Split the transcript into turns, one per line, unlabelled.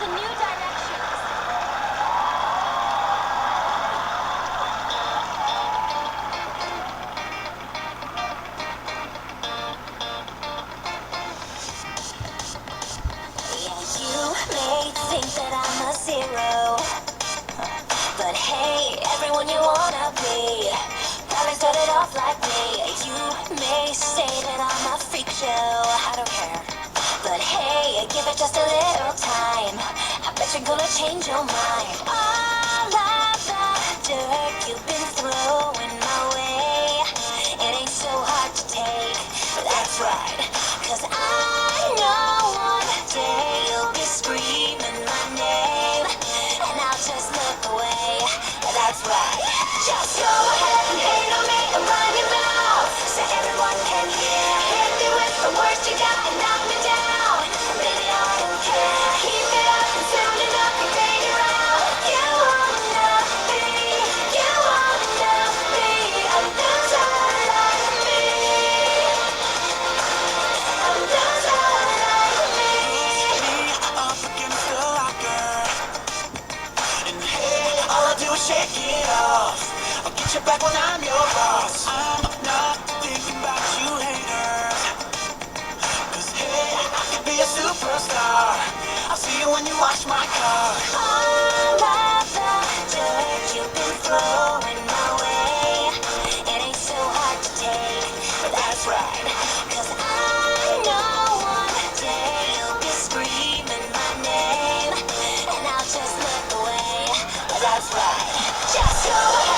to new directions. Yeah, you may think that I'm a zero, but hey, everyone you wanna be probably started off like me. You may say that I'm a freak show, I don't care. But hey, give it just a little time, I bet you're gonna change your mind. All of the dirt you've been throwing my way, it ain't so hard to take, but that's right, 'cause I know one day you'll be screaming my name, and I'll just look away, that's right. Just go ahead and hate on me and run your mouth, so everyone can hear. Hit me with the worst you got and knock me down. Baby, I don't care. Keep it up and soon enough you figure out you wanna be, you wanna be a loser like me, a loser like me.
Up against the locker, and hey, all I do is shake it off. I'll get you back when I'm your boss. I'm not thinking about you haters, 'cause hey, I could be a superstar. I'll see you when you wash my car.
All of the dirt you've been throwing my way, it ain't so hard to take, but that's right, 'cause I know one day you'll be screaming my name, and I'll just look away, but that's right. Just go ahead.